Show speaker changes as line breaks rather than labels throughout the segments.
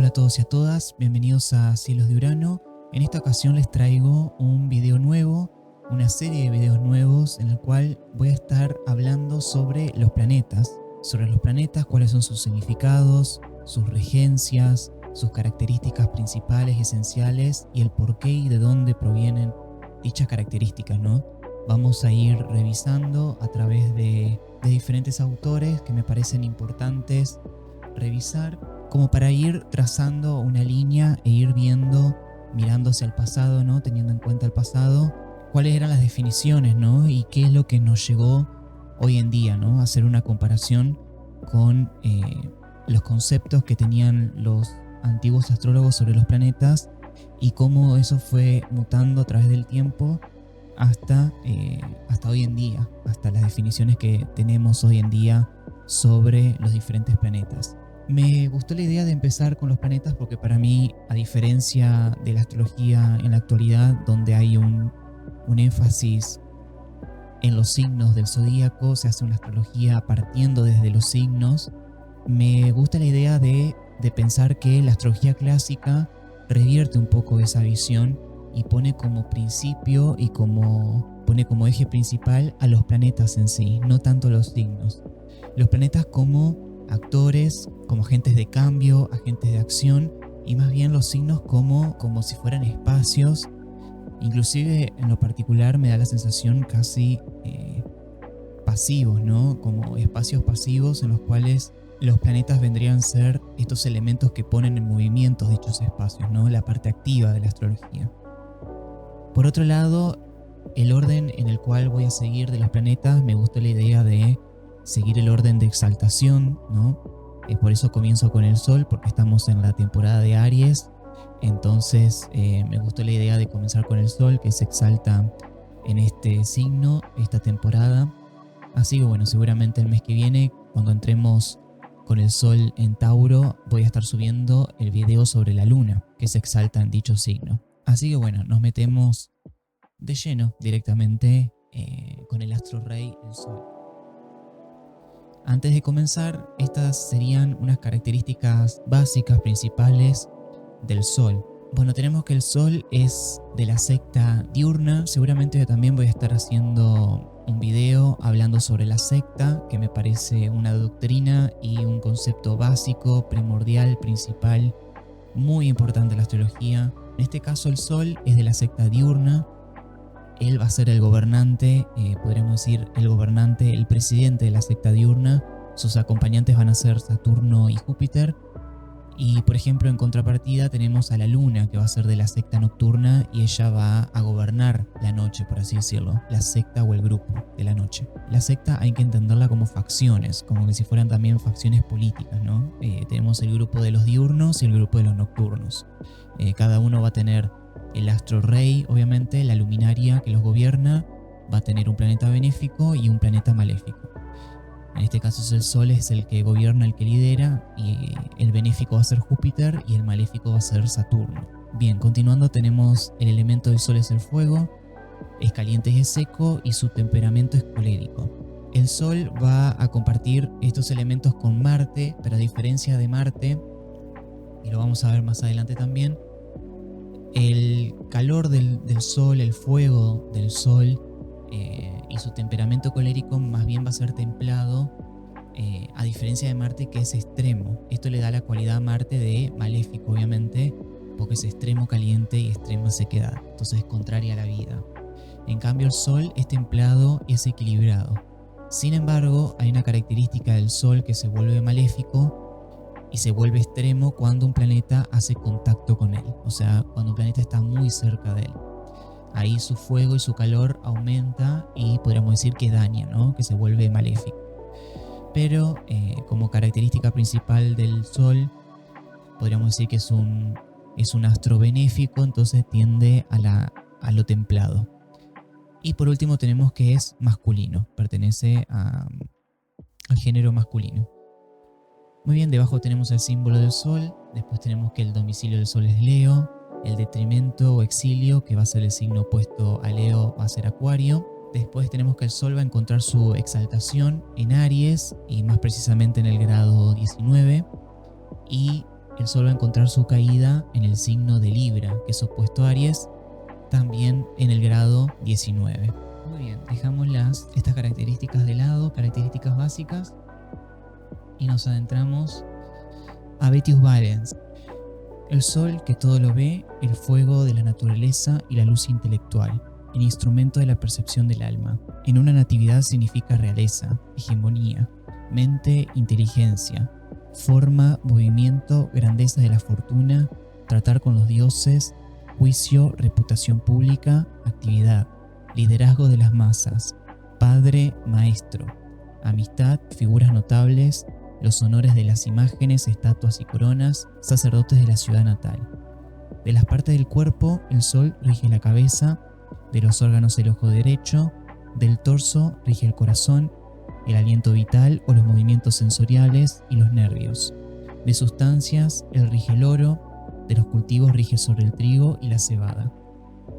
Hola a todos y a todas, bienvenidos a Cielos de Urano. En esta ocasión les traigo un video nuevo, una serie de videos nuevos en el cual voy a estar hablando sobre los planetas, cuáles son sus significados, sus regencias, sus características principales, esenciales y el porqué y de dónde provienen dichas características, ¿no? Vamos a ir revisando a través de diferentes autores que me parecen importantes revisar, como para ir trazando una línea e ir viendo, mirando hacia el pasado, ¿no? Teniendo en cuenta el pasado, cuáles eran las definiciones, ¿no? Y qué es lo que nos llegó hoy en día, ¿no? Hacer una comparación con los conceptos que tenían los antiguos astrólogos sobre los planetas y cómo eso fue mutando a través del tiempo hasta hoy en día, hasta las definiciones que tenemos hoy en día sobre los diferentes planetas. Me gustó la idea de empezar con los planetas porque para mí, a diferencia de la astrología en la actualidad, donde hay un énfasis en los signos del zodíaco, se hace una astrología partiendo desde los signos, me gusta la idea de pensar que la astrología clásica revierte un poco esa visión y pone como principio y pone como eje principal a los planetas en sí, no tanto los signos. Los planetas como actores, como agentes de cambio, agentes de acción, y más bien los signos como si fueran espacios. Inclusive en lo particular me da la sensación casi pasivos, ¿no? Como espacios pasivos en los cuales los planetas vendrían a ser estos elementos que ponen en movimiento dichos espacios, ¿no? La parte activa de la astrología. Por otro lado, el orden en el cual voy a seguir de los planetas, me gustó la idea de seguir el orden de exaltación, ¿no? Por eso comienzo con el Sol, porque estamos en la temporada de Aries. Entonces me gustó la idea de comenzar con el Sol, que se exalta en este signo, esta temporada. Así que bueno, seguramente el mes que viene, cuando entremos con el Sol en Tauro, voy a estar subiendo el video sobre la Luna, que se exalta en dicho signo. Así que bueno, nos metemos de lleno directamente con el astro rey, el Sol. Antes de comenzar, estas serían unas características básicas principales del Sol. Bueno, tenemos que el Sol es de la secta diurna. Seguramente yo también voy a estar haciendo un video hablando sobre la secta, que me parece una doctrina y un concepto básico, primordial, principal, muy importante en la astrología. En este caso el Sol es de la secta diurna. Él va a ser el gobernante, podríamos decir el presidente de la secta diurna. Sus acompañantes van a ser Saturno y Júpiter. Y por ejemplo, en contrapartida tenemos a la Luna, que va a ser de la secta nocturna, y ella va a gobernar la noche, por así decirlo, la secta o el grupo de la noche. La secta hay que entenderla como facciones, como que si fueran también facciones políticas, ¿no? Tenemos el grupo de los diurnos y el grupo de los nocturnos. Cada uno va a tener el astro rey, obviamente, la luminaria que los gobierna, va a tener un planeta benéfico y un planeta maléfico. En este caso el Sol es el que gobierna, el que lidera, y el benéfico va a ser Júpiter y el maléfico va a ser Saturno. Bien, continuando tenemos el elemento del Sol es el fuego, es caliente y es seco y su temperamento es colérico. El Sol va a compartir estos elementos con Marte, pero a diferencia de Marte, y lo vamos a ver más adelante también, el calor del Sol, el fuego del Sol y su temperamento colérico más bien va a ser templado, a diferencia de Marte, que es extremo. Esto le da la cualidad a Marte de maléfico, obviamente, porque es extremo caliente y extrema sequedad, entonces es contraria a la vida. En cambio el Sol es templado y es equilibrado. Sin embargo, hay una característica del Sol que se vuelve maléfico y se vuelve extremo cuando un planeta hace contacto con él, o sea, cuando un planeta está muy cerca de él. Ahí su fuego y su calor aumenta y podríamos decir que daña, ¿no? Que se vuelve maléfico. Pero como característica principal del Sol, podríamos decir que es un astro benéfico, entonces tiende a lo templado. Y por último tenemos que es masculino, pertenece al género masculino. Muy bien, debajo tenemos el símbolo del Sol, después tenemos que el domicilio del Sol es Leo, el detrimento o exilio, que va a ser el signo opuesto a Leo, va a ser Acuario. Después tenemos que el Sol va a encontrar su exaltación en Aries, y más precisamente en el grado 19, y el Sol va a encontrar su caída en el signo de Libra, que es opuesto a Aries, también en el grado 19. Muy bien, dejamos estas características de lado, características básicas, y nos adentramos a Betius Valens. El Sol que todo lo ve, el fuego de la naturaleza y la luz intelectual, el instrumento de la percepción del alma. En una natividad significa realeza, hegemonía, mente, inteligencia, forma, movimiento, grandeza de la fortuna, tratar con los dioses, juicio, reputación pública, actividad, liderazgo de las masas, padre, maestro, amistad, figuras notables, los honores de las imágenes, estatuas y coronas, sacerdotes de la ciudad natal. De las partes del cuerpo, el Sol rige la cabeza, de los órganos el ojo derecho, del torso rige el corazón, el aliento vital o los movimientos sensoriales y los nervios. De sustancias, él rige el oro, de los cultivos rige sobre el trigo y la cebada.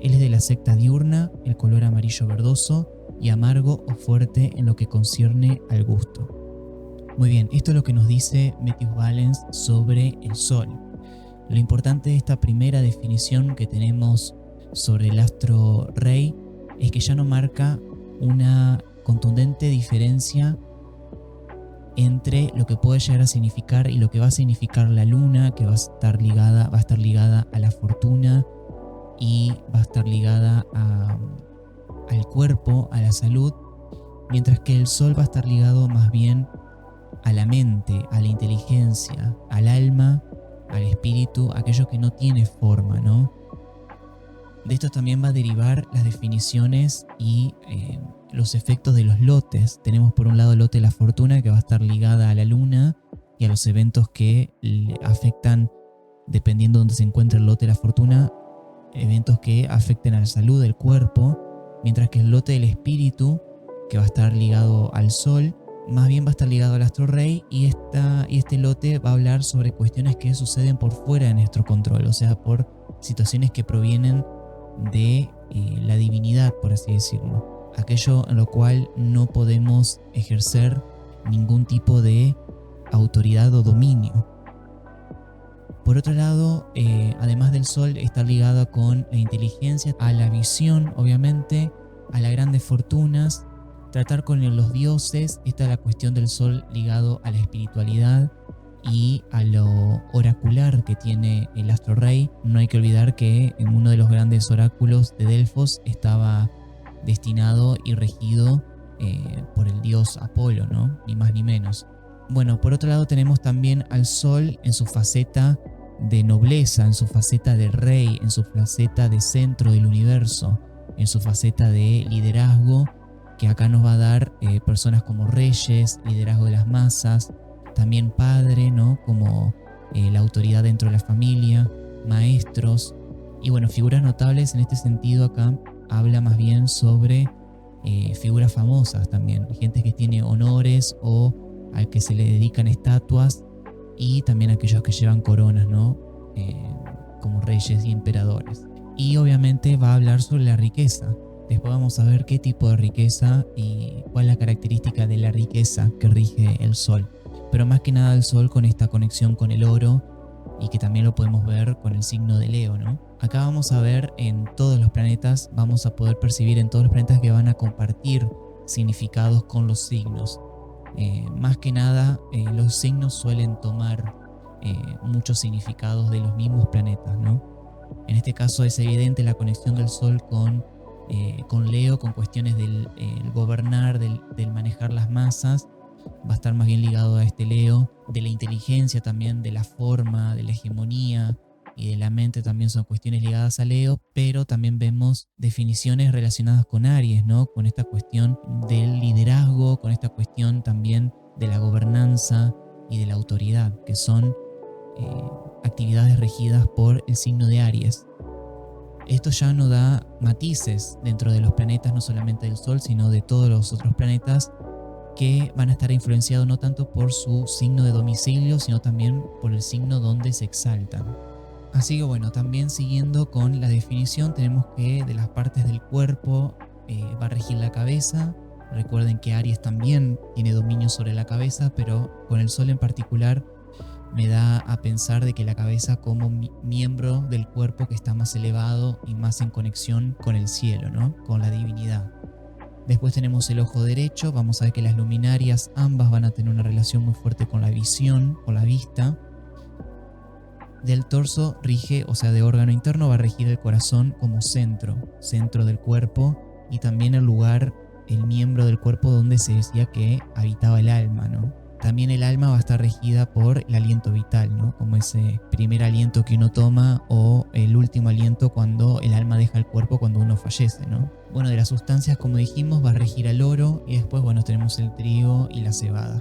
Él es de la secta diurna, el color amarillo verdoso y amargo o fuerte en lo que concierne al gusto. Muy bien, esto es lo que nos dice Betius Valens sobre el Sol. Lo importante de esta primera definición que tenemos sobre el astro rey es que ya no marca una contundente diferencia entre lo que puede llegar a significar y lo que va a significar la luna, que va a estar ligada a la fortuna y va a estar ligada al cuerpo, a la salud, mientras que el Sol va a estar ligado más bien a la mente, a la inteligencia, al alma, al espíritu, aquello que no tiene forma, ¿no? De esto también va a derivar las definiciones y los efectos de los lotes. Tenemos por un lado el lote de la fortuna, que va a estar ligada a la luna y a los eventos que le afectan, dependiendo de dónde se encuentre el lote de la fortuna, eventos que afecten a la salud del cuerpo, mientras que el lote del espíritu, que va a estar ligado al Sol, más bien va a estar ligado al astro rey, y este lote va a hablar sobre cuestiones que suceden por fuera de nuestro control, o sea, por situaciones que provienen de la divinidad, por así decirlo, aquello en lo cual no podemos ejercer ningún tipo de autoridad o dominio. Por otro lado, además del Sol, está ligada con la inteligencia, a la visión, obviamente, a las grandes fortunas, tratar con los dioses. Esta es la cuestión del Sol ligado a la espiritualidad y a lo oracular que tiene el astro rey. No hay que olvidar que en uno de los grandes oráculos de Delfos estaba destinado y regido por el dios Apolo, ¿no? Ni más ni menos. Bueno, por otro lado tenemos también al Sol en su faceta de nobleza, en su faceta de rey, en su faceta de centro del universo, en su faceta de liderazgo, que acá nos va a dar personas como reyes, liderazgo de las masas, también padre, ¿no? Como la autoridad dentro de la familia, maestros, y bueno, figuras notables. En este sentido acá habla más bien sobre figuras famosas también, gente que tiene honores o al que se le dedican estatuas, y también aquellos que llevan coronas, ¿no? Como reyes y emperadores. Y obviamente va a hablar sobre la riqueza. Después vamos a ver qué tipo de riqueza y cuál es la característica de la riqueza que rige el Sol. Pero más que nada el Sol con esta conexión con el oro, y que también lo podemos ver con el signo de Leo, ¿no? Acá vamos a ver en todos los planetas, vamos a poder percibir en todos los planetas que van a compartir significados con los signos. Más que nada, los signos suelen tomar muchos significados de los mismos planetas, ¿no? En este caso es evidente la conexión del Sol con Leo, con cuestiones del gobernar, del manejar las masas. Va a estar más bien ligado a este Leo, de la inteligencia también, de la forma, de la hegemonía y de la mente, también son cuestiones ligadas a Leo, pero también vemos definiciones relacionadas con Aries, ¿no? Con esta cuestión del liderazgo, con esta cuestión también de la gobernanza y de la autoridad, que son actividades regidas por el signo de Aries. Esto ya nos da matices dentro de los planetas, no solamente del Sol, sino de todos los otros planetas, que van a estar influenciados no tanto por su signo de domicilio, sino también por el signo donde se exaltan. Así que bueno, también siguiendo con la definición, tenemos que de las partes del cuerpo va a regir la cabeza. Recuerden que Aries también tiene dominio sobre la cabeza, pero con el Sol en particular me da a pensar de que la cabeza como miembro del cuerpo que está más elevado y más en conexión con el cielo, ¿no? Con la divinidad. Después tenemos el ojo derecho. Vamos a ver que las luminarias ambas van a tener una relación muy fuerte con la visión, con la vista. Del torso rige, o sea, de órgano interno va a regir el corazón como centro del cuerpo, y también el lugar, el miembro del cuerpo donde se decía que habitaba el alma, ¿no? También el alma va a estar regida por el aliento vital, ¿no? Como ese primer aliento que uno toma o el último aliento cuando el alma deja el cuerpo cuando uno fallece, ¿no? Bueno, de las sustancias, como dijimos, va a regir al oro, y después, bueno, tenemos el trigo y la cebada.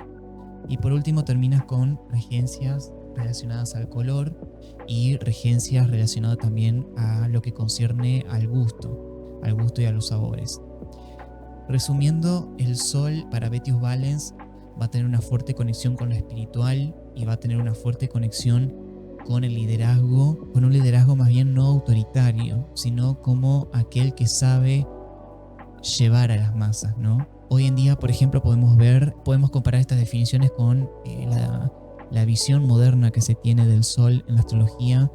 Y por último terminas con regencias relacionadas al color y regencias relacionadas también a lo que concierne al gusto y a los sabores. Resumiendo, el sol para Vettius Valens va a tener una fuerte conexión con lo espiritual y va a tener una fuerte conexión con el liderazgo, con un liderazgo más bien no autoritario, sino como aquel que sabe llevar a las masas, ¿no? Hoy en día, por ejemplo, podemos comparar estas definiciones con la visión moderna que se tiene del sol en la astrología,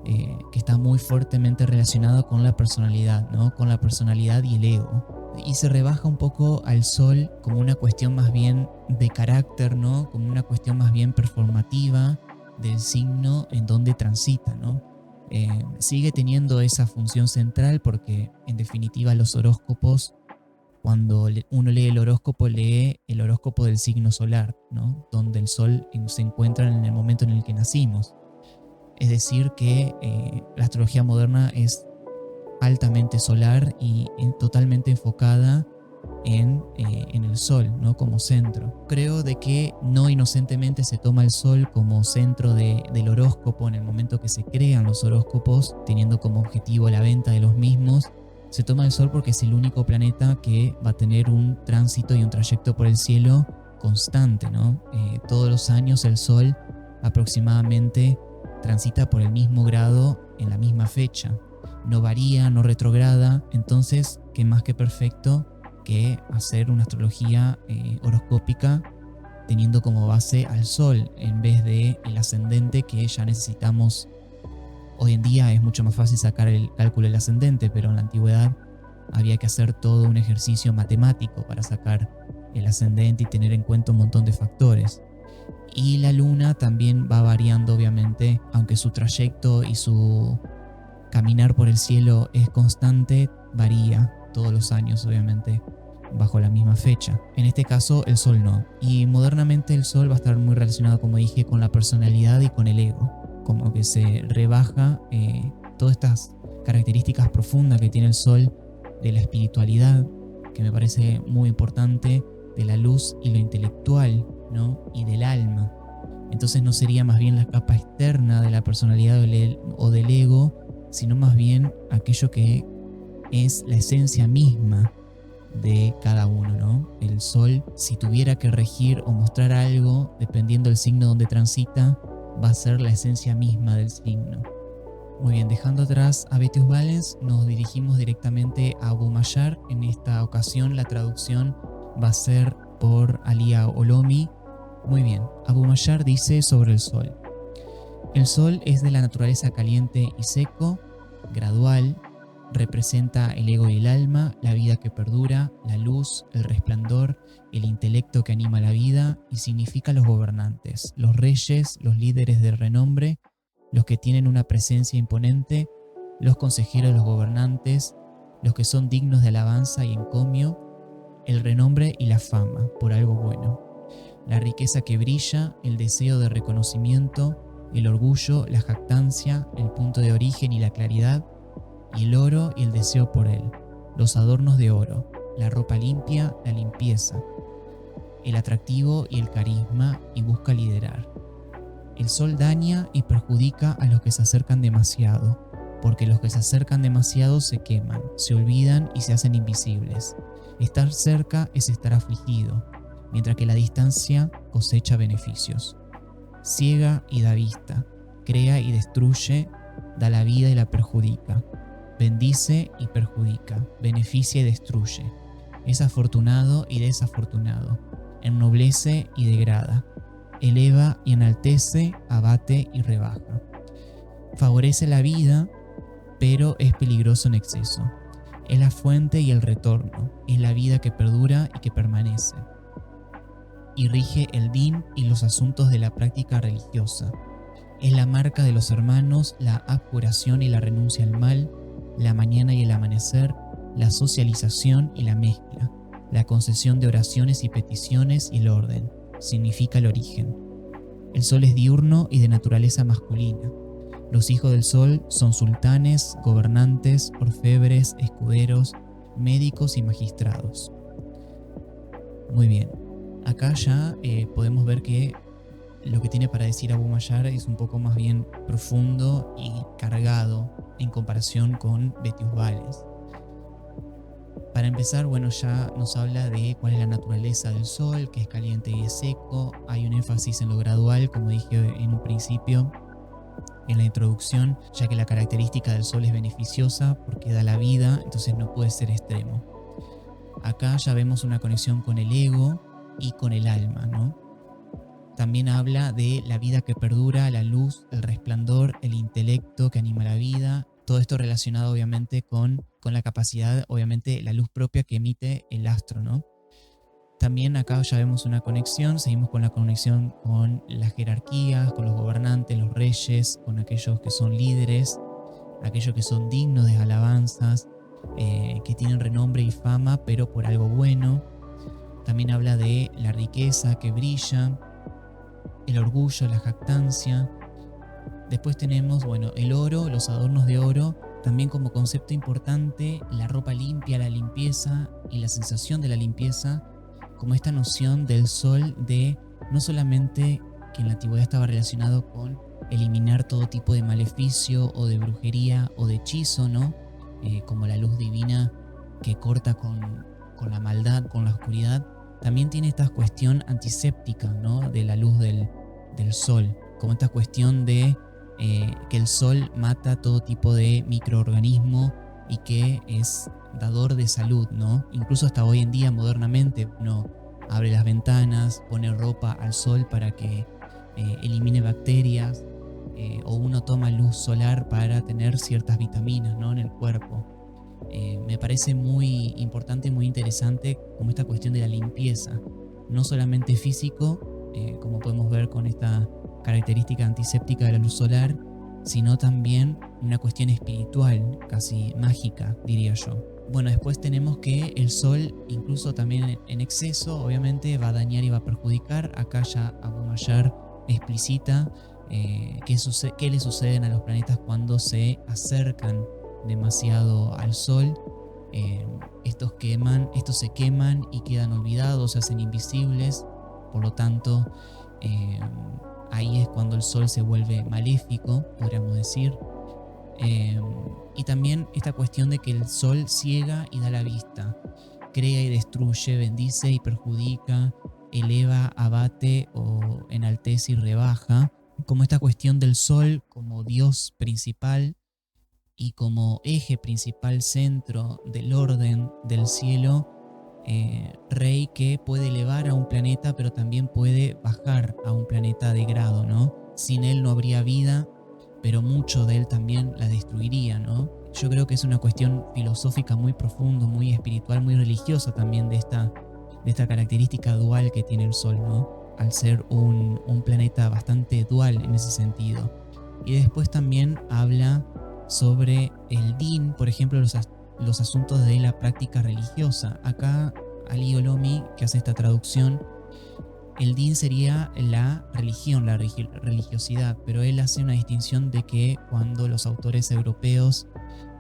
que está muy fuertemente relacionada con la personalidad, ¿no? Con la personalidad y el ego. Y se rebaja un poco al sol como una cuestión más bien de carácter, ¿no? Como una cuestión más bien performativa del signo en donde transita, ¿no? Sigue teniendo esa función central porque, en definitiva, los horóscopos, cuando uno lee el horóscopo del signo solar, ¿no? Donde el sol se encuentra en el momento en el que nacimos. Es decir, que la astrología moderna es altamente solar y totalmente enfocada en el sol, ¿no? Como centro. Creo de que no inocentemente se toma el sol como centro del horóscopo en el momento que se crean los horóscopos, teniendo como objetivo la venta de los mismos. Se toma el sol porque es el único planeta que va a tener un tránsito y un trayecto por el cielo constante, ¿no? Todos los años el sol aproximadamente transita por el mismo grado en la misma fecha. No varía, no retrograda. Entonces, ¿qué más que perfecto que hacer una astrología horoscópica teniendo como base al sol en vez de el ascendente, que ya necesitamos? Hoy en día es mucho más fácil sacar el cálculo del ascendente, pero en la antigüedad había que hacer todo un ejercicio matemático para sacar el ascendente y tener en cuenta un montón de factores. Y la luna también va variando, obviamente, aunque su trayecto y su caminar por el cielo es constante, varía todos los años, obviamente, bajo la misma fecha. En este caso, el sol no. Y modernamente el sol va a estar muy relacionado, como dije, con la personalidad y con el ego. Como que se rebaja todas estas características profundas que tiene el sol de la espiritualidad, que me parece muy importante, de la luz y lo intelectual, ¿no? Y del alma. Entonces no sería más bien la capa externa de la personalidad o del ego, sino más bien aquello que es la esencia misma de cada uno, ¿no? El sol, si tuviera que regir o mostrar algo, dependiendo del signo donde transita, va a ser la esencia misma del signo. Muy bien, dejando atrás a Vettius Valens, nos dirigimos directamente a Abu Ma'shar. En esta ocasión la traducción va a ser por Alia Olomi. Muy bien, Abu Ma'shar dice sobre el sol: el sol es de la naturaleza caliente y seco, gradual, representa el ego y el alma, la vida que perdura, la luz, el resplandor, el intelecto que anima la vida, y significa los gobernantes, los reyes, los líderes de renombre, los que tienen una presencia imponente, los consejeros, los gobernantes, los que son dignos de alabanza y encomio, el renombre y la fama por algo bueno, la riqueza que brilla, el deseo de reconocimiento, el orgullo, la jactancia, el punto de origen y la claridad, y el oro y el deseo por él, los adornos de oro, la ropa limpia, la limpieza, el atractivo y el carisma, y busca liderar. El sol daña y perjudica a los que se acercan demasiado, porque los que se acercan demasiado se queman, se olvidan y se hacen invisibles. Estar cerca es estar afligido, mientras que la distancia cosecha beneficios. Ciega y da vista, crea y destruye, da la vida y la perjudica, bendice y perjudica, beneficia y destruye, es afortunado y desafortunado, ennoblece y degrada, eleva y enaltece, abate y rebaja. Favorece la vida, pero es peligroso en exceso. Es la fuente y el retorno, es la vida que perdura y que permanece. Y rige el din y los asuntos de la práctica religiosa. Es la marca de los hermanos, la abjuración y la renuncia al mal, la mañana y el amanecer, la socialización y la mezcla, la concesión de oraciones y peticiones y el orden. Significa el origen. El sol es diurno y de naturaleza masculina. Los hijos del sol son sultanes, gobernantes, orfebres, escuderos, médicos y magistrados. Muy bien, acá ya podemos ver que lo que tiene para decir Abu Ma'yar es un poco más bien profundo y cargado en comparación con Betius Vales. Para empezar, bueno, ya nos habla de cuál es la naturaleza del sol, que es caliente y es seco. Hay un énfasis en lo gradual, como dije en un principio, en la introducción, ya que la característica del sol es beneficiosa porque da la vida, entonces no puede ser extremo. Acá ya vemos una conexión con el ego y con el alma, ¿no? También habla de la vida que perdura, la luz, el resplandor, el intelecto que anima la vida. Todo esto relacionado obviamente con la capacidad, obviamente la luz propia que emite el astro, ¿no? También acá ya vemos una conexión, seguimos con la conexión con las jerarquías, con los gobernantes, los reyes, con aquellos que son líderes, aquellos que son dignos de alabanzas, que tienen renombre y fama, pero por algo bueno. También habla de la riqueza que brilla, el orgullo, la jactancia. Después tenemos, bueno, el oro, los adornos de oro, también como concepto importante, la ropa limpia, la limpieza y la sensación de la limpieza, como esta noción del sol de no solamente que en la antigüedad estaba relacionado con eliminar todo tipo de maleficio o de brujería o de hechizo, ¿no? Como la luz divina que corta con la maldad, con la oscuridad, también tiene esta cuestión antiséptica, ¿no? De la luz del sol, como esta cuestión de que el sol mata todo tipo de microorganismo y que es dador de salud, ¿no? Incluso hasta hoy en día, modernamente, uno abre las ventanas, pone ropa al sol para que elimine bacterias, o uno toma luz solar para tener ciertas vitaminas, ¿no? En el cuerpo. Me parece muy importante y muy interesante como esta cuestión de la limpieza, no solamente físico, como podemos ver con esta característica antiséptica de la luz solar, sino también una cuestión espiritual, casi mágica, diría yo. Bueno, después tenemos que el sol, incluso también en exceso, obviamente va a dañar y va a perjudicar. Acá ya Abu Ma'yar explicita qué le suceden a los planetas cuando se acercan demasiado al sol. Estos se queman y quedan olvidados, se hacen invisibles. Por lo tanto, ahí es cuando el sol se vuelve maléfico, podríamos decir. Y también esta cuestión de que el sol ciega y da la vista, crea y destruye, bendice y perjudica, eleva, abate o enaltece y rebaja, como esta cuestión del sol como Dios principal y como eje principal, centro del orden del cielo, rey que puede elevar a un planeta pero también puede bajar a un planeta de grado, ¿no? Sin él no habría vida, pero mucho de él también la destruiría, ¿no? Yo creo que es una cuestión filosófica muy profunda, muy espiritual, muy religiosa también de esta característica dual que tiene el Sol, ¿no? Al ser un planeta bastante dual en ese sentido. Y después también habla sobre el din, por ejemplo, los asuntos de la práctica religiosa. Acá Ali Olomi, que hace esta traducción, el din sería la religión, la religiosidad, pero él hace una distinción de que cuando los autores europeos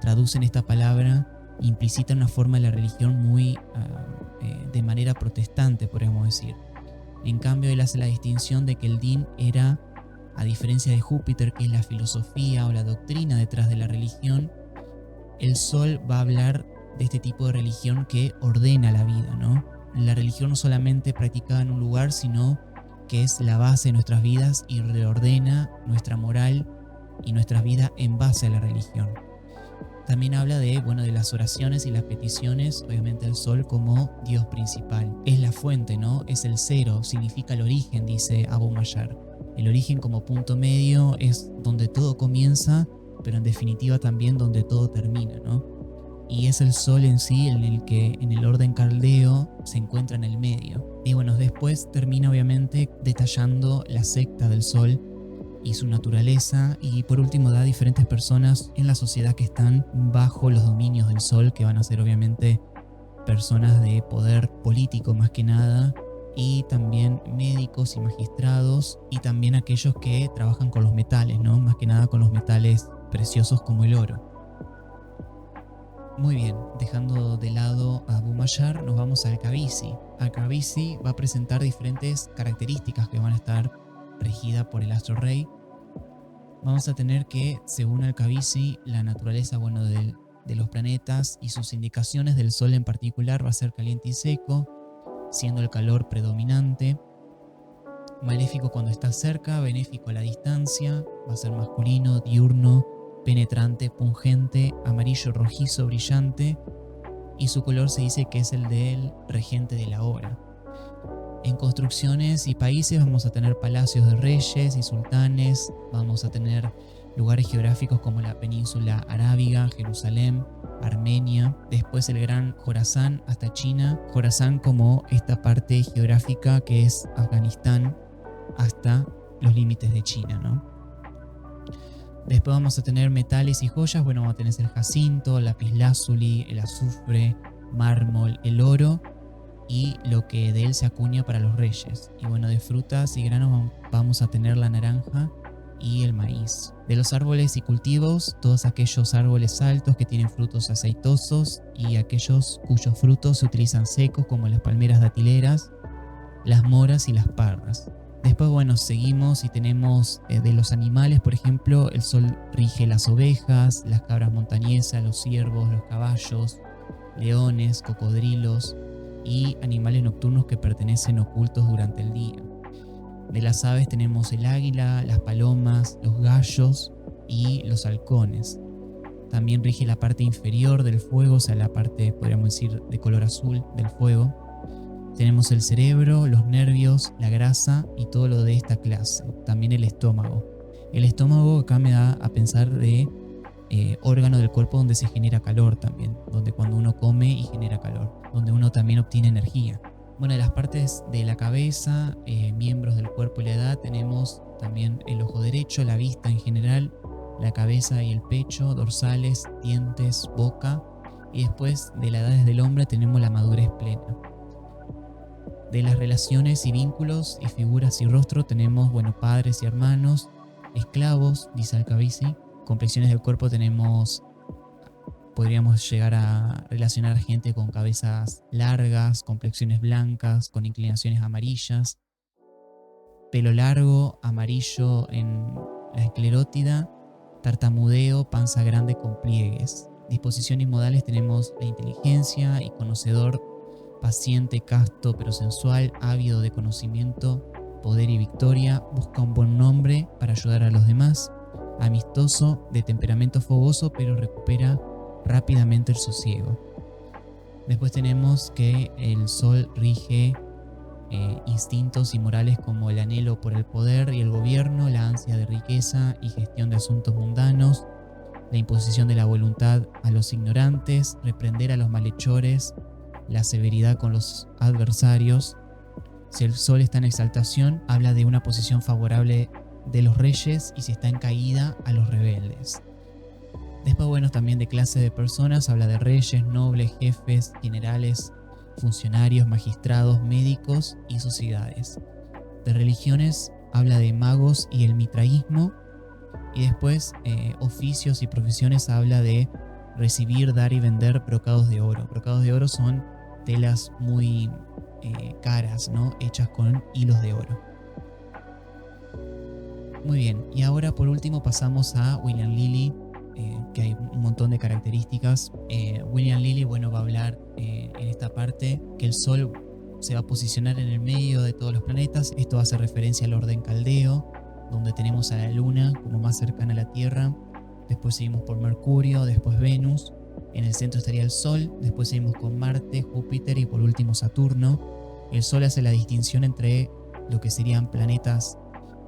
traducen esta palabra, implicita una forma de la religión muy de manera protestante, podríamos decir. En cambio, él hace la distinción de que el din era, a diferencia de Júpiter, que es la filosofía o la doctrina detrás de la religión, el sol va a hablar de este tipo de religión que ordena la vida, ¿no? La religión no solamente practicada en un lugar, sino que es la base de nuestras vidas y reordena nuestra moral y nuestras vidas en base a la religión. También habla de, bueno, de las oraciones y las peticiones, obviamente el sol como Dios principal. Es la fuente, ¿no? Es el cero, significa el origen, dice Abu Mayar. El origen como punto medio es donde todo comienza, pero en definitiva también donde todo termina, ¿no? Y es el sol en sí en el que en el orden caldeo se encuentra en el medio. Y bueno, después termina obviamente detallando la secta del sol y su naturaleza, y por último da diferentes personas en la sociedad que están bajo los dominios del sol, que van a ser obviamente personas de poder político más que nada, y también médicos y magistrados, y también aquellos que trabajan con los metales, ¿no? Más que nada con los metales preciosos como el oro. Muy bien, dejando de lado a Abu Mayar, nos vamos al Kabisi. Al-Kabisi va a presentar diferentes características que van a estar regidas por el astro rey. Vamos a tener que, según Al-Kabisi, la naturaleza, bueno, de los planetas y sus indicaciones del Sol en particular va a ser caliente y seco, siendo el calor predominante. Maléfico cuando está cerca, benéfico a la distancia, va a ser masculino, diurno, penetrante, pungente, amarillo rojizo brillante, y su color se dice que es el del regente de la hora. En construcciones y países vamos a tener palacios de reyes y sultanes, vamos a tener lugares geográficos como la península arábiga, Jerusalén, Armenia, después el gran Jorasán hasta China, Jorasán como esta parte geográfica que es Afganistán hasta los límites de China, ¿no? Después vamos a tener metales y joyas, bueno, vamos a tener el jacinto, el lapislázuli, el azufre, mármol, el oro y lo que de él se acuña para los reyes. Y bueno, de frutas y granos vamos a tener la naranja y el maíz. De los árboles y cultivos, todos aquellos árboles altos que tienen frutos aceitosos y aquellos cuyos frutos se utilizan secos como las palmeras datileras, las moras y las parras. Después, bueno, seguimos y tenemos de los animales, por ejemplo, el sol rige las ovejas, las cabras montañesas, los ciervos, los caballos, leones, cocodrilos y animales nocturnos que pertenecen ocultos durante el día. De las aves tenemos el águila, las palomas, los gallos y los halcones. También rige la parte inferior del fuego, o sea, la parte, podríamos decir, de color azul del fuego. Tenemos el cerebro, los nervios, la grasa y todo lo de esta clase. También el estómago. El estómago acá me da a pensar de órgano del cuerpo donde se genera calor también, donde cuando uno come y genera calor, donde uno también obtiene energía. Bueno, de las partes de la cabeza, miembros del cuerpo y la edad, tenemos también el ojo derecho, la vista en general, la cabeza y el pecho, dorsales, dientes, boca, y después de las edades del hombre tenemos la madurez plena. De las relaciones y vínculos y figuras y rostro tenemos, bueno, padres y hermanos, esclavos, dice Al-Kabisi. Complexiones del cuerpo tenemos, podríamos llegar a relacionar a gente con cabezas largas, complexiones blancas, con inclinaciones amarillas, pelo largo, amarillo en la esclerótida, tartamudeo, panza grande con pliegues. Disposiciones modales tenemos la inteligencia y conocedor, paciente, casto pero sensual, ávido de conocimiento, poder y victoria, busca un buen nombre para ayudar a los demás, amistoso, de temperamento fogoso pero recupera rápidamente el sosiego. Después tenemos que el sol rige instintos y morales como el anhelo por el poder y el gobierno, la ansia de riqueza y gestión de asuntos mundanos, la imposición de la voluntad a los ignorantes, reprender a los malhechores, la severidad con los adversarios. Si el sol está en exaltación, habla de una posición favorable de los reyes, y si está en caída, a los rebeldes. Después, bueno, también de clase de personas, habla de reyes, nobles, jefes, generales, funcionarios, magistrados, médicos y sociedades. De religiones, habla de magos y el mitraísmo. Y después, oficios y profesiones, habla de recibir, dar y vender brocados de oro. Brocados de oro son telas muy caras, ¿no? Hechas con hilos de oro. Muy bien, y ahora por último pasamos a William Lilly, que hay un montón de características. William Lilly, bueno, va a hablar en esta parte que el Sol se va a posicionar en el medio de todos los planetas. Esto hace referencia al orden caldeo, donde tenemos a la Luna como más cercana a la Tierra, después seguimos por Mercurio, después Venus, en el centro estaría el Sol, después seguimos con Marte, Júpiter y por último Saturno. El Sol hace la distinción entre lo que serían planetas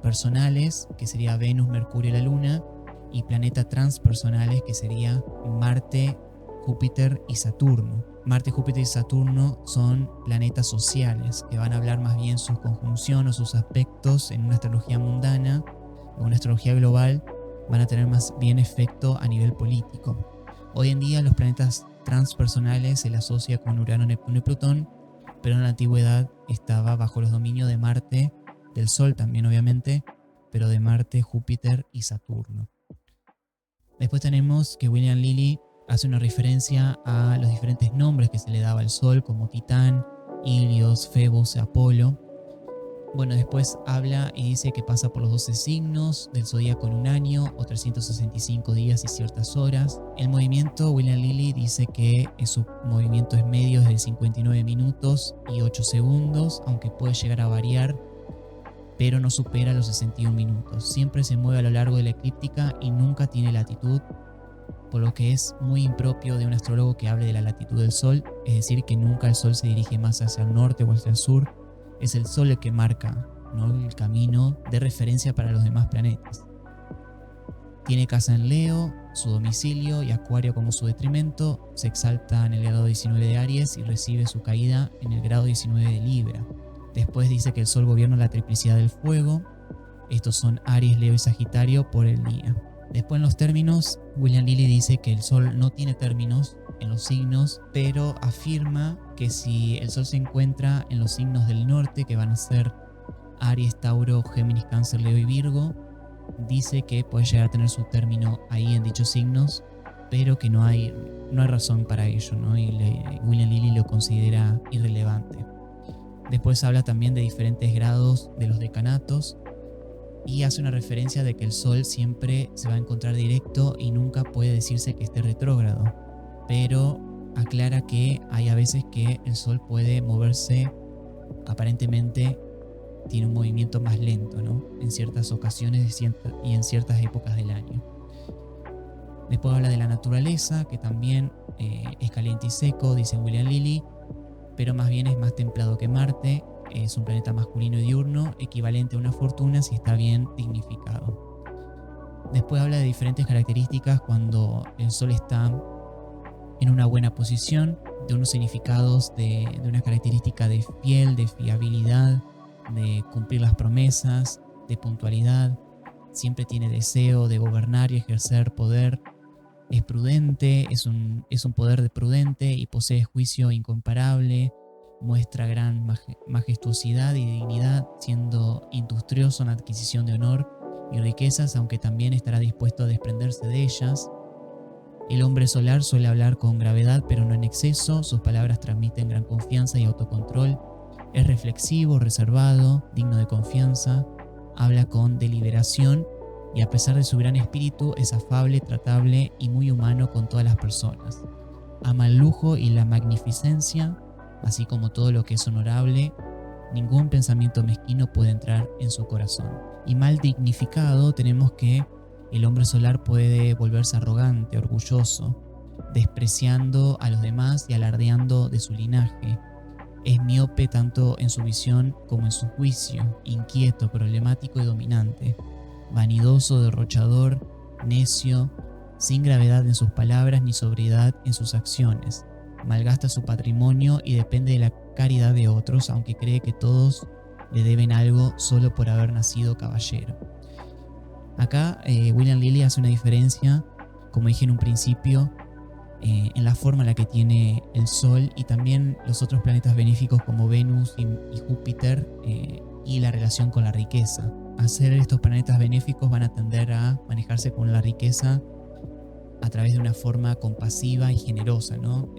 personales, que sería Venus, Mercurio y la Luna, y planetas transpersonales, que sería Marte, Júpiter y Saturno. Marte, Júpiter y Saturno son planetas sociales, que van a hablar más bien su conjunción o sus aspectos en una astrología mundana o una astrología global, van a tener más bien efecto a nivel político. Hoy en día los planetas transpersonales se le asocia con Urano, Neptuno y Plutón, pero en la antigüedad estaba bajo los dominios de Marte, del Sol también obviamente, pero de Marte, Júpiter y Saturno. Después tenemos que William Lilly hace una referencia a los diferentes nombres que se le daba al Sol, como Titán, Helios, Febos, Apolo. Bueno, después habla y dice que pasa por los 12 signos del zodíaco en un año o 365 días y ciertas horas. El movimiento, William Lilly dice que su movimiento es medio, es de 59 minutos y 8 segundos, aunque puede llegar a variar, pero no supera los 61 minutos. Siempre se mueve a lo largo de la eclíptica y nunca tiene latitud, por lo que es muy impropio de un astrólogo que hable de la latitud del Sol, es decir, que nunca el Sol se dirige más hacia el norte o hacia el sur. Es el Sol el que marca, ¿no?, el camino de referencia para los demás planetas. Tiene casa en Leo, su domicilio, y Acuario como su detrimento. Se exalta en el grado 19 de Aries y recibe su caída en el grado 19 de Libra. Después dice que el Sol gobierna la triplicidad del fuego. Estos son Aries, Leo y Sagitario por el día. Después en los términos, William Lilly dice que el Sol no tiene términos en los signos, pero afirma que si el Sol se encuentra en los signos del norte, que van a ser Aries, Tauro, Géminis, Cáncer, Leo y Virgo, dice que puede llegar a tener su término ahí en dichos signos, pero que no hay razón para ello, ¿no? Y William Lilly lo considera irrelevante. Después habla también de diferentes grados de los decanatos y hace una referencia de que el Sol siempre se va a encontrar directo y nunca puede decirse que esté retrógrado, pero aclara que hay a veces que el Sol puede moverse, aparentemente tiene un movimiento más lento, ¿no?, en ciertas ocasiones y en ciertas épocas del año. Después habla de la naturaleza, que también es caliente y seco, dice William Lilly, pero más bien es más templado que Marte. Es un planeta masculino y diurno, equivalente a una fortuna si está bien dignificado. Después habla de diferentes características cuando el Sol está en una buena posición, de unos significados de una característica de fiel, de fiabilidad, de cumplir las promesas, de puntualidad. Siempre tiene deseo de gobernar y ejercer poder. Es prudente, es un poder de prudente y posee juicio incomparable. Muestra gran majestuosidad y dignidad, siendo industrioso en la adquisición de honor y riquezas, aunque también estará dispuesto a desprenderse de ellas. El hombre solar suele hablar con gravedad, pero no en exceso. Sus palabras transmiten gran confianza y autocontrol. Es reflexivo, reservado, digno de confianza. Habla con deliberación y, a pesar de su gran espíritu, es afable, tratable y muy humano con todas las personas. Ama el lujo y la magnificencia, así como todo lo que es honorable. Ningún pensamiento mezquino puede entrar en su corazón. Y mal dignificado tenemos que el hombre solar puede volverse arrogante, orgulloso, despreciando a los demás y alardeando de su linaje. Es miope tanto en su visión como en su juicio, inquieto, problemático y dominante, vanidoso, derrochador, necio, sin gravedad en sus palabras ni sobriedad en sus acciones. Malgasta su patrimonio y depende de la caridad de otros, aunque cree que todos le deben algo solo por haber nacido caballero. Acá William Lilly hace una diferencia, como dije en un principio, en la forma en la que tiene el Sol y también los otros planetas benéficos como Venus y Júpiter, y la relación con la riqueza. Al ser estos planetas benéficos van a tender a manejarse con la riqueza a través de una forma compasiva y generosa, ¿no?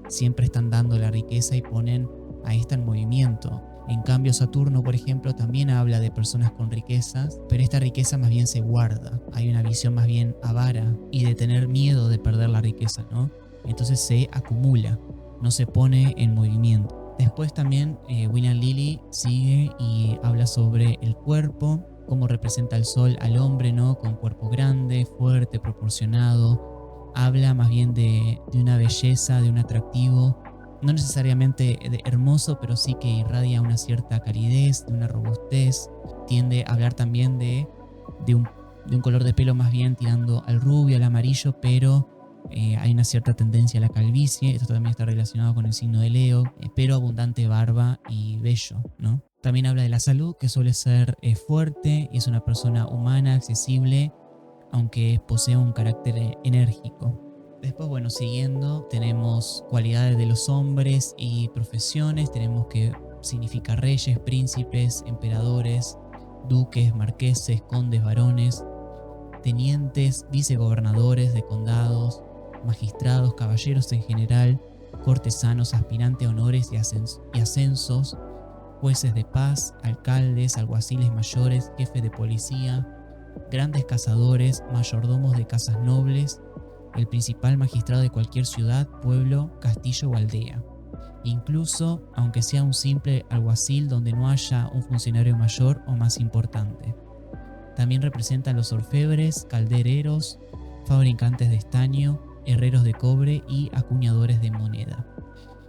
Siempre están dando la riqueza y ponen a esta en movimiento. En cambio, Saturno, por ejemplo, también habla de personas con riquezas, pero esta riqueza más bien se guarda. Hay una visión más bien avara y de tener miedo de perder la riqueza, ¿no? Entonces se acumula, no se pone en movimiento. Después también William Lilly sigue y habla sobre el cuerpo cómo representa el sol al hombre, ¿no? Con cuerpo grande, fuerte, proporcionado. Habla más bien de una belleza, de un atractivo, no necesariamente hermoso, pero sí que irradia una cierta calidez, de una robustez. Tiende a hablar también de un, de un color de pelo más bien tirando al rubio, al amarillo, pero hay una cierta tendencia a la calvicie. Esto también está relacionado con el signo de Leo, pero abundante barba y vello, ¿no? También habla de la salud, que suele ser fuerte y es una persona humana, accesible, aunque posee un carácter enérgico. Después, bueno, siguiendo, tenemos cualidades de los hombres y profesiones. Tenemos que significa reyes, príncipes, emperadores, duques, marqueses, condes, varones, tenientes, vicegobernadores de condados, magistrados, caballeros en general, cortesanos, aspirantes a honores y ascensos, jueces de paz, alcaldes, alguaciles mayores, jefes de policía, grandes cazadores, mayordomos de casas nobles, el principal magistrado de cualquier ciudad, pueblo, castillo o aldea. Incluso aunque sea un simple alguacil donde no haya un funcionario mayor o más importante. También representan los orfebres, caldereros, fabricantes de estaño, herreros de cobre y acuñadores de moneda.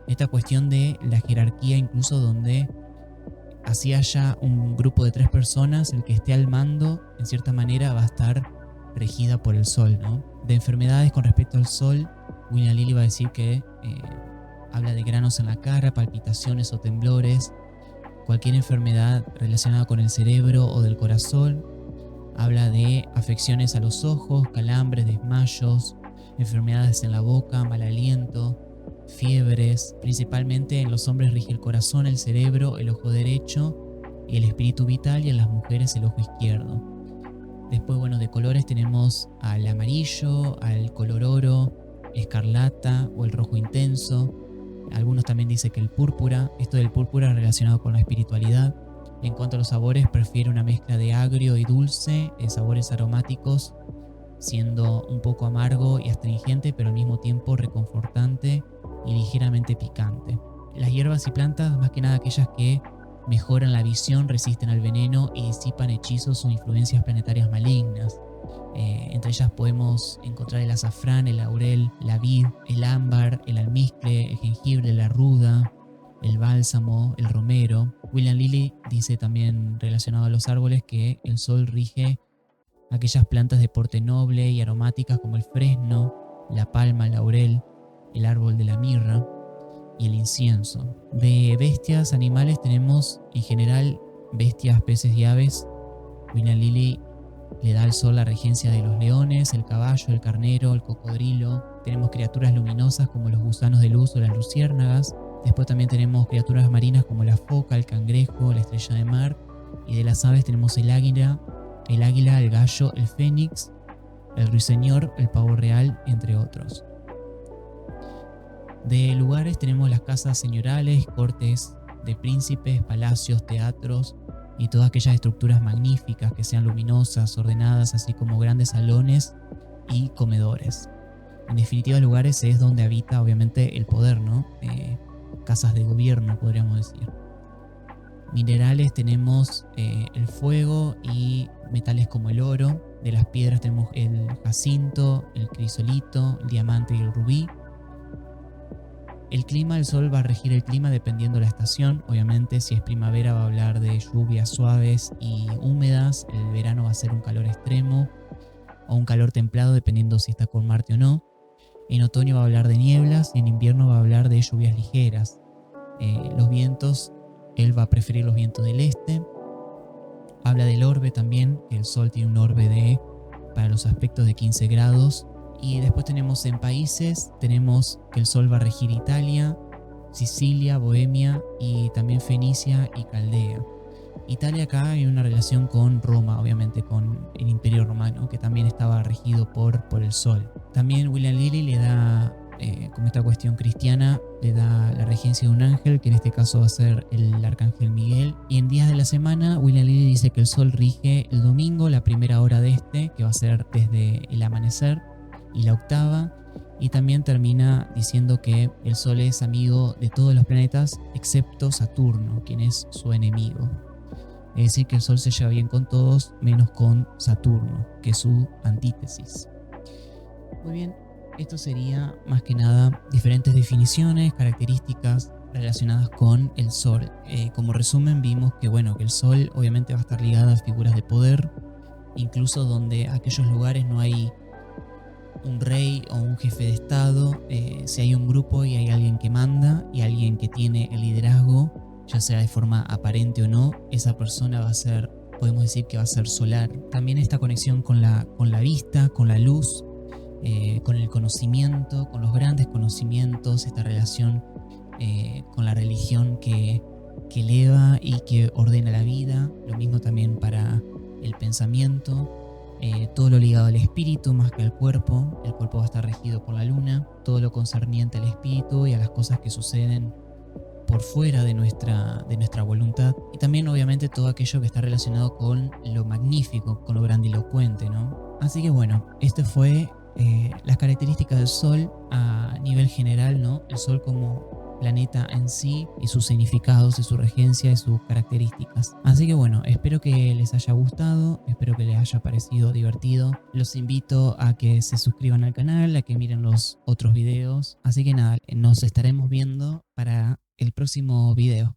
Esta cuestión de la jerarquía, incluso donde así haya un grupo de 3 personas, el que esté al mando, en cierta manera, va a estar regida por el sol, ¿no? De enfermedades con respecto al sol, William Lilly va a decir que habla de granos en la cara, palpitaciones o temblores, cualquier enfermedad relacionada con el cerebro o del corazón. Habla de afecciones a los ojos, calambres, desmayos, enfermedades en la boca, mal aliento, fiebres. Principalmente en los hombres rige el corazón, el cerebro, el ojo derecho y el espíritu vital, y en las mujeres el ojo izquierdo. Después, bueno, de colores tenemos al amarillo, al color oro, escarlata o el rojo intenso. Algunos también dicen que el púrpura. Esto del púrpura es relacionado con la espiritualidad. En cuanto a los sabores, prefiere una mezcla de agrio y dulce, sabores aromáticos, siendo un poco amargo y astringente, pero al mismo tiempo reconfortante y ligeramente picante. Las hierbas y plantas, más que nada aquellas que mejoran la visión, resisten al veneno y disipan hechizos o influencias planetarias malignas. Entre ellas podemos encontrar el azafrán, el laurel, la vid, el ámbar, el almizcle, el jengibre, la ruda, el bálsamo, el romero. William Lilly dice también, relacionado a los árboles, que el sol rige aquellas plantas de porte noble y aromáticas como el fresno, la palma, el laurel, el árbol de la mirra y el incienso. De bestias, animales, tenemos en general bestias, peces y aves. William Lilly le da al sol la regencia de los leones, el caballo, el carnero, el cocodrilo. Tenemos criaturas luminosas como los gusanos de luz o las luciérnagas. Después también tenemos criaturas marinas como la foca, el cangrejo, la estrella de mar. Y de las aves tenemos el águila, el gallo, el fénix, el ruiseñor, el pavo real, entre otros. De lugares tenemos las casas señorales, cortes de príncipes, palacios, teatros y todas aquellas estructuras magníficas que sean luminosas, ordenadas, así como grandes salones y comedores. En definitiva, lugares es donde habita obviamente el poder, ¿no? Casas de gobierno, podríamos decir. Minerales tenemos el fuego y metales como el oro. De las piedras tenemos el jacinto, el crisolito, el diamante y el rubí. El clima, el sol va a regir el clima dependiendo de la estación. Obviamente, si es primavera va a hablar de lluvias suaves y húmedas. El verano va a ser un calor extremo o un calor templado dependiendo si está con Marte o no. En otoño va a hablar de nieblas y en invierno va a hablar de lluvias ligeras. Los vientos, él va a preferir los vientos del este. Habla del orbe también, que el sol tiene un orbe para los aspectos de 15 grados. Y después tenemos en países, tenemos que el sol va a regir Italia, Sicilia, Bohemia y también Fenicia y Caldea. Italia acá hay una relación con Roma, obviamente con el Imperio Romano, que también estaba regido por el sol. También William Lilly le da, como esta cuestión cristiana, le da la regencia de un ángel, que en este caso va a ser el arcángel Miguel. Y en días de la semana, William Lilly dice que el sol rige el domingo, la primera hora de que va a ser desde el amanecer, y la octava, y también termina diciendo que el Sol es amigo de todos los planetas excepto Saturno, quien es su enemigo. Es decir, que el Sol se lleva bien con todos, menos con Saturno, que es su antítesis. Muy bien, esto sería más que nada diferentes definiciones, características relacionadas con el Sol. Como resumen vimos que, bueno, que el Sol obviamente va a estar ligado a figuras de poder, incluso donde aquellos lugares no hay un rey o un jefe de estado, si hay un grupo y hay alguien que manda y alguien que tiene el liderazgo, ya sea de forma aparente o no, esa persona va a ser, podemos decir que va a ser solar. También esta conexión con la vista, con la luz, con el conocimiento, con los grandes conocimientos, esta relación con la religión que eleva y que ordena la vida, lo mismo también para el pensamiento, todo lo ligado al espíritu más que al cuerpo. El cuerpo va a estar regido por la luna, todo lo concerniente al espíritu y a las cosas que suceden por fuera de nuestra voluntad, y también obviamente todo aquello que está relacionado con lo magnífico, con lo grandilocuente, ¿no? Así que bueno, esto fue las características del Sol a nivel general, ¿no? El Sol como planeta en sí y sus significados y su regencia y sus características. Así que bueno, espero que les haya gustado, espero que les haya parecido divertido. Los invito a que se suscriban al canal, a que miren los otros videos. Así que nada, nos estaremos viendo para el próximo video.